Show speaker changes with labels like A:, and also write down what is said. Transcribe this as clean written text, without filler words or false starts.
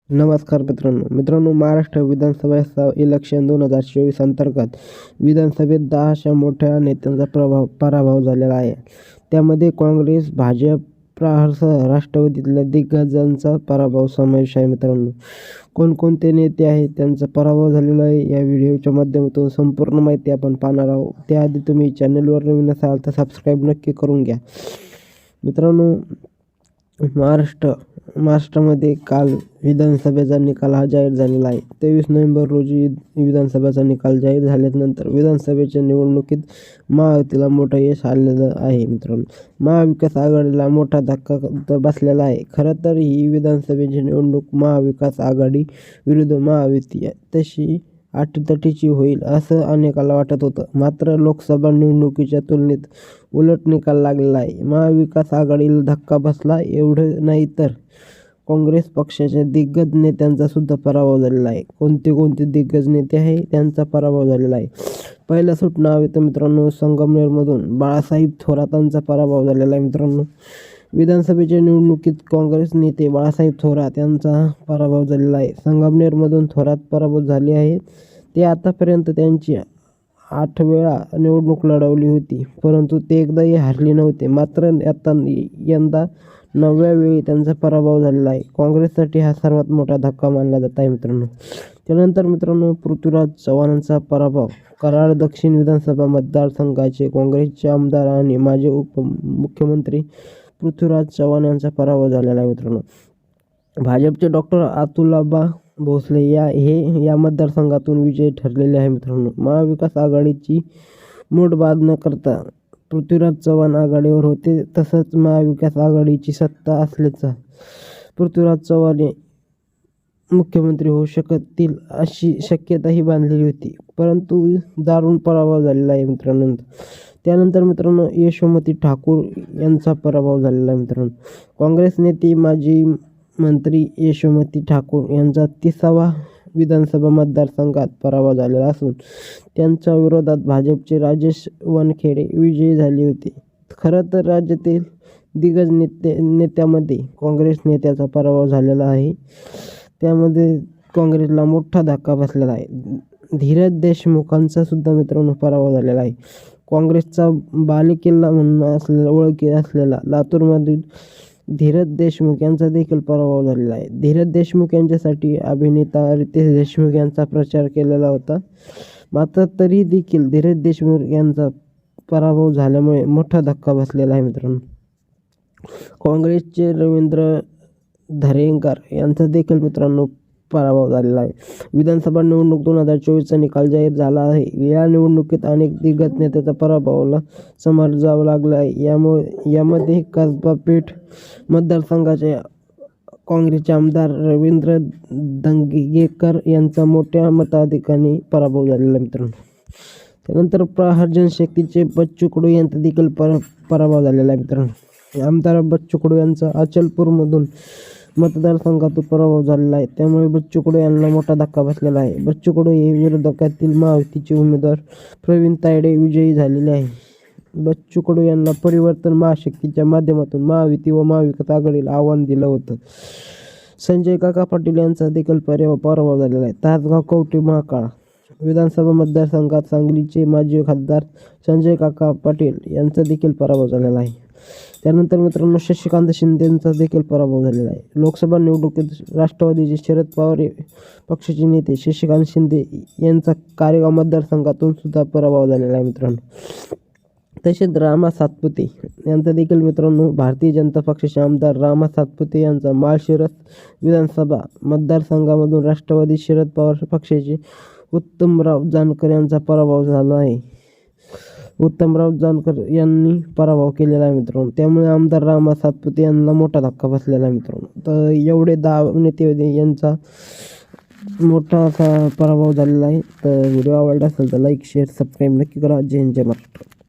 A: नमस्कार मित्रांनो, महाराष्ट्र विधानसभा इलेक्शन 2024 अंतर्गत विधानसभेत 10 अशा मोठ्या नेत्यांचा पराभव झालेला आहे. त्यामध्ये काँग्रेस, भाजप, प्रहारसह राष्ट्रवादीतल्या दिग्गजांचा पराभव समावेश आहे. मित्रांनो, कोणकोणते नेते आहेत त्यांचा पराभव झालेला आहे या व्हिडिओच्या माध्यमातून संपूर्ण माहिती आपण पाहणार आहोत. त्याआधी तुम्ही चॅनलवर नवीन असाल तर सबस्क्राईब नक्की करून घ्या. मित्रांनो, महाराष्ट्रामध्ये काल विधानसभेचा निकाल हा जाहीर झालेला आहे. 23 नोव्हेंबर रोजी विधानसभेचा निकाल जाहीर झाल्यानंतर विधानसभेच्या निवडणुकीत महायुतीला मोठं यश आलेलं आहे. मित्रांनो, महाविकास आघाडीला मोठा धक्का बसलेला आहे. खरं तर ही विधानसभेची निवडणूक महाविकास आघाडी विरुद्ध महायुती तशी अटीतटीची होईल असं अनेकाला वाटत होतं. मात्र लोकसभा निवडणुकीच्या तुलनेत उलट निकाल लागलेला आहे. महाविकास आघाडीला धक्का बसला एवढं नाही तर काँग्रेस पक्षाच्या दिग्गज नेत्यांचा सुद्धा पराभव झालेला आहे. कोणते दिग्गज नेते आहे त्यांचा पराभव झालेला आहे. पहिलं सूट नाव येतं मित्रांनो, संगमनेरमधून बाळासाहेब थोरातांचा पराभव झालेला आहे. मित्रांनो, विधानसभेच्या निवडणुकीत काँग्रेस नेते बाळासाहेब थोरात यांचा पराभव झालेला आहे. संगमनेरमधून थोरात पराभूत झाले आहेत. ते आतापर्यंत त्यांची 8 वेळा निवडणूक लढवली होती, परंतु ते एकदाही हारले नव्हते. मात्र यंदा 9व्या वेळी त्यांचा पराभव झालेला आहे. काँग्रेससाठी हा सर्वात मोठा धक्का मानला जात आहे. त्यानंतर मित्रांनो, पृथ्वीराज चव्हाणांचा पराभव. कराड दक्षिण विधानसभा मतदारसंघाचे काँग्रेसचे आमदार आणि माजी उपमुख्यमंत्री पृथ्वीराज चव्हाण यांचा पराभव झालेला आहे. मित्रांनो, भाजपचे डॉक्टर अतुलाबा भोसले या मतदारसंघातून विजयी ठरलेले आहे. मित्रांनो, महाविकास आघाडीची मोड बाद न करता पृथ्वीराज चव्हाण आघाडीवर होते. तसंच महाविकास आघाडीची सत्ता असल्याचा पृथ्वीराज चव्हाण मुख्यमंत्री होऊ शकतील अशी शक्यताही बांधलेली होती, परंतु दारुण पराभव झालेला आहे. त्यानंतर मित्रांनो, यशोमती ठाकूर यांचा पराभव झालेला आहे. मित्रांनो, काँग्रेस नेते माजी मंत्री यशोमती ठाकूर यांचा 30वा विधानसभा मतदारसंघात पराभव झालेला असून त्यांच्या विरोधात भाजपचे राजेश वानखेडे विजयी झाले होते. खरं तर राज्यातील दिग्गज नेत्यामध्ये काँग्रेस नेत्याचा पराभव झालेला आहे. त्यामध्ये काँग्रेसला मोठा धक्का बसलेला आहे. धीरज देशमुखांचा सुद्धा मित्रांनो पराभव झालेला आहे. काँग्रेसचा बालेकिल्ला म्हणून ओळखी असलेला लातूरमधील धीरज देशमुख यांचा देखील पराभव झालेला आहे. धीरज देशमुख यांच्यासाठी अभिनेता रितेश देशमुख यांचा प्रचार केलेला होता. मात्र तरी देखील धीरज देशमुख यांचा पराभव झाल्यामुळे मोठा धक्का बसलेला आहे. मित्रांनो, काँग्रेसचे रवींद्र धरेंकर यांचा देखील मित्रांनो पराभव झालेला आहे. विधानसभा निवडणूक 2024चा निकाल जाहीर झाला आहे. या निवडणुकीत अनेक दिग्गज नेत्याचा पराभवाला सामोरं जावं लागलं आहे. यामध्ये कसबा पेठ मतदारसंघाचे काँग्रेसचे आमदार रवींद्र धंगेकर यांचा मोठ्या मताधिक्याने पराभव झालेला आहे. मित्रांनो, त्यानंतर प्रहार जनशक्तीचे बच्चू कडू यांचा देखील पराभव झालेला आहे. मित्रांनो, आमदार बच्चू कडू यांचा अचलपूरमधून मतदारसंघातून पराभव झालेला आहे. त्यामुळे बच्चू कडू यांना मोठा धक्का बसलेला आहे. बच्चू कडू हे विरोधकातील महायुतीचे उमेदवार प्रवीण तायडे विजयी झालेले आहे. बच्चू कडू यांना परिवर्तन महाशक्तीच्या माध्यमातून महायुती व महाविकास आघाडीला आव्हान दिलं होतं. संजय काका पाटील यांचा देखील पराभव झालेला आहे. तासगाव कवठे महाकाळ विधानसभा मतदारसंघात सांगलीचे माजी खासदार संजय काका पाटील यांचा देखील पराभव झालेला आहे. त्यानंतर मित्रांनो, शशिकांत शिंदेंचा देखील पराभव झालेला आहे. लोकसभा निवडणुकीत राष्ट्रवादीचे शरद पवार पक्षाचे नेते शशिकांत शिंदे यांचा कारेगाव मतदारसंघातून सुद्धा पराभव झालेला आहे. मित्रांनो, तसेच रामा सातपुते यांचा देखील मित्रांनो भारतीय जनता पक्षाचे आमदार रामा सातपुते यांचा माळशिरस विधानसभा मतदारसंघामधून राष्ट्रवादी शरद पवार पक्षाचे उत्तमराव जानकर यांचा पराभव झाला आहे. उत्तमराव जानकर यांनी पराभव केलेला आहे. मित्रांनो, त्यामुळे आमदार रामा सातपुते यांना मोठा धक्का बसलेला आहे. मित्रांनो, तर एवढे 10 नेते यांचा मोठा असा पराभव झालेला आहे. तर व्हिडिओ आवडला असेल तर लाईक, शेअर, सबस्क्राईब नक्की करा. जय हिंद, जय महाराष्ट्र.